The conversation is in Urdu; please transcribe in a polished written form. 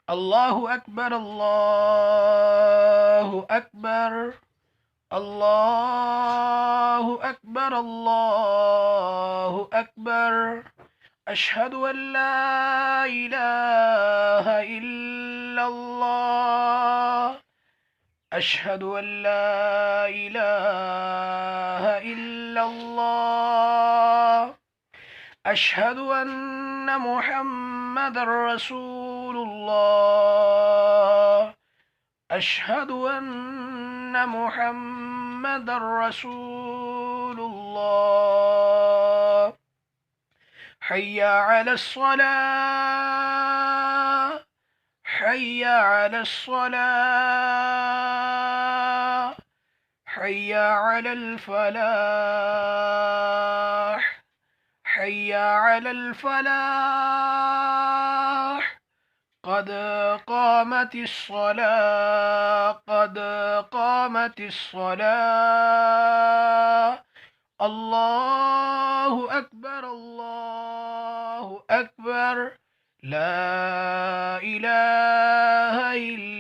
الله أكبر الله أكبر الله أكبر الله أكبر. أشهد أن لا إله إلا الله. أشهد أن لا إله إلا الله. أشهد أن محمد رسول الله. أشهد أن محمد رسول الله. حي على الصلاة. حي على الصلاة. حي على الفلاح. حي على الفلاح. قد قامت الصلاة. قد قامت الصلاة. الله أكبر الله أكبر. لا إله إلا